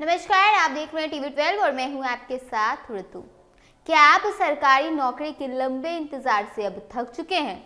नमस्कार, आप देख रहे हैं टीवी 12 और मैं हूं आपके साथ ऋतु। क्या आप सरकारी नौकरी के लंबे इंतजार से अब थक चुके हैं?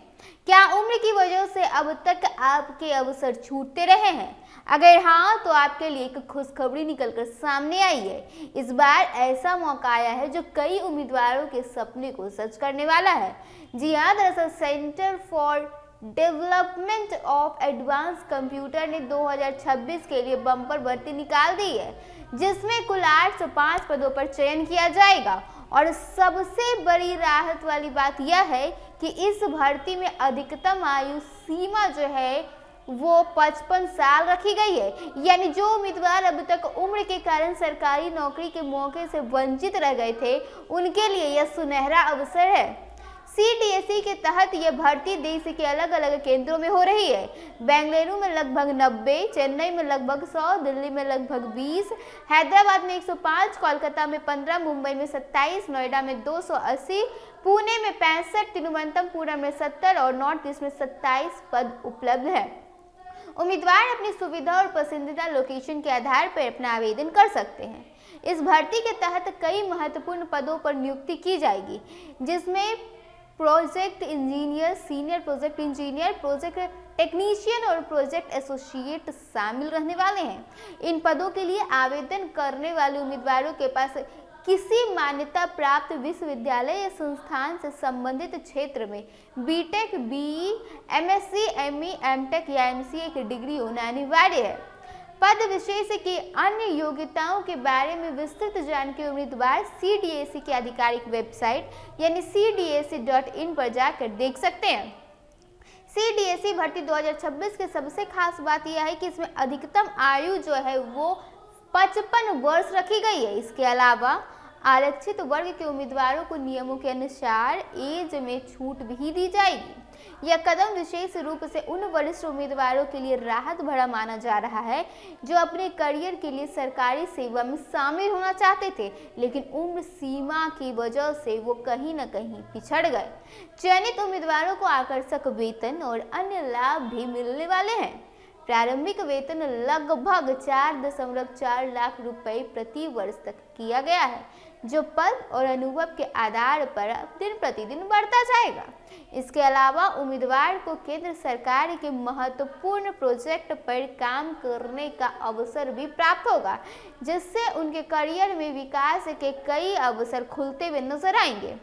क्या उम्र की वजह से अब तक आपके अवसर छूटते रहे हैं? अगर हाँ, तो आपके लिए एक खुशखबरी निकलकर सामने आई है। इस बार ऐसा मौका आया है जो कई उम्मीदवारों के सपने को सच करने वाला है। जी हाँ, दरअसल centre for development of advance computer ने 2026 के लिए बम्पर भर्ती निकाल दी है, जिसमें कुल 805 पदों पर चयन किया जाएगा। और सबसे बड़ी राहत वाली बात यह है कि इस भर्ती में अधिकतम आयु सीमा जो है वो 55 साल रखी गई है। यानी जो उम्मीदवार अब तक उम्र के कारण सरकारी नौकरी के मौके से वंचित रह गए थे, उनके लिए यह सुनहरा अवसर है। CDSE के तहत यह भर्ती देश के अलग अलग केंद्रों में हो रही है। बेंगलुरु में लगभग 90, चेन्नई में लगभग 100, दिल्ली में लगभग 20, हैदराबाद में 105, कोलकाता में 15, मुंबई में 27, नोएडा में 280, पुणे में 65, तिरुवनंतपुरम में 70 और नॉर्थ ईस्ट में 27 पद उपलब्ध है। उम्मीदवार अपनी सुविधा और पसंदीदा लोकेशन के आधार पर अपना आवेदन कर सकते हैं। इस भर्ती के तहत कई महत्वपूर्ण पदों पर नियुक्ति की जाएगी, जिसमें project engineer, senior project engineer, project technician और प्रोजेक्ट एसोसिएट शामिल रहने वाले हैं। इन पदों के लिए आवेदन करने वाले उम्मीदवारों के पास किसी मान्यता प्राप्त विश्वविद्यालय या संस्थान से संबंधित क्षेत्र में BTech, BE, MSc, ME, MTech या MCA की डिग्री होना अनिवार्य है। पद विशेष की अन्य योग्यताओं के बारे में विस्तृत जानकारी उम्मीदवार CDSE की आधिकारिक वेबसाइट यानी cdse.in पर जाकर देख सकते हैं। CDSE भर्ती 2026 की सबसे खास बात यह है कि इसमें अधिकतम आयु जो है वो 55 वर्ष रखी गई है। इसके अलावा आरक्षित वर्ग के उम्मीदवारों को नियमों के अनुसार एज में छूट भी दी जाएगी। यह कदम विशेष रूप से उन वरिष्ठ उम्मीदवारों के लिए राहत भरा माना जा रहा है जो अपने करियर के लिए सरकारी सेवा में शामिल होना चाहते थे, लेकिन उम्र सीमा की वजह से वो कहीं न कहीं पिछड़ गए। चयनित उम्मीदवारों को आकर्षक वेतन और अन्य लाभ भी मिलने वाले हैं। प्रारंभिक वेतन लगभग 4.4 लाख रुपए प्रति वर्ष तक किया गया है, जो पद और अनुभव के आधार पर दिन प्रतिदिन बढ़ता जाएगा। इसके अलावा उम्मीदवार को केंद्र सरकार के महत्वपूर्ण प्रोजेक्ट पर काम करने का अवसर भी प्राप्त होगा, जिससे उनके करियर में विकास के कई अवसर खुलते हुए नजर आएंगे।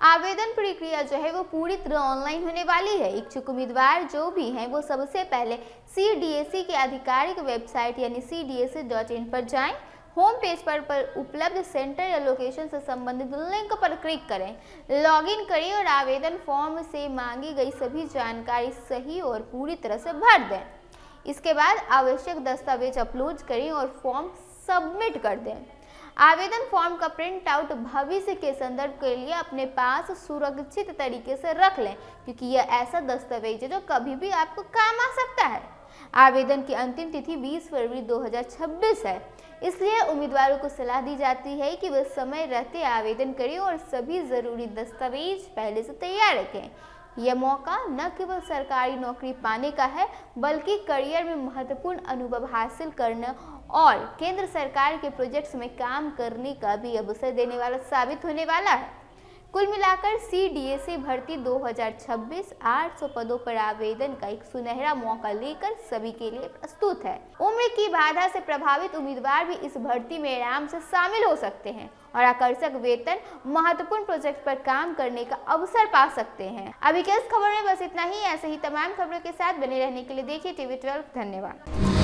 आवेदन प्रक्रिया जो है वो पूरी तरह ऑनलाइन होने वाली है। इच्छुक उम्मीदवार जो भी हैं वो सबसे पहले CDSE की आधिकारिक वेबसाइट यानी cdse.in पर जाएं। होम पेज पर उपलब्ध सेंटर या लोकेशन से संबंधित लिंक पर क्लिक करें, लॉगिन करें और आवेदन फॉर्म से मांगी गई सभी जानकारी सही और पूरी तरह से भर दें। इसके बाद आवश्यक दस्तावेज अपलोड करें और फॉर्म सबमिट कर दें। आवेदन फॉर्म का प्रिंट आउट भविष्य के संदर्भ के लिए अपने पास सुरक्षित तरीके से रख लें, क्योंकि यह ऐसा दस्तावेज है जो कभी भी आपको काम आ सकता है। आवेदन की अंतिम तिथि 20 फरवरी 2026 है, इसलिए उम्मीदवारों को सलाह दी जाती है कि वे समय रहते आवेदन करें और सभी जरूरी दस्तावेज पहले से तैयार रखें। यह मौका न केवल सरकारी नौकरी पाने का है, बल्कि करियर में महत्वपूर्ण अनुभव हासिल करने और केंद्र सरकार के प्रोजेक्ट्स में काम करने का भी अवसर देने वाला साबित होने वाला है। कुल मिलाकर CDSE भर्ती 2026 800 पदों पर आवेदन का एक सुनहरा मौका लेकर सभी के लिए प्रस्तुत है। उम्र की बाधा से प्रभावित उम्मीदवार भी इस भर्ती में आराम से शामिल हो सकते हैं और आकर्षक वेतन, महत्वपूर्ण प्रोजेक्ट पर काम करने का अवसर पा सकते हैं। अभी के इस खबर में बस इतना ही। ऐसे ही तमाम खबरों के साथ बने रहने के लिए देखिए टीवी 12। धन्यवाद।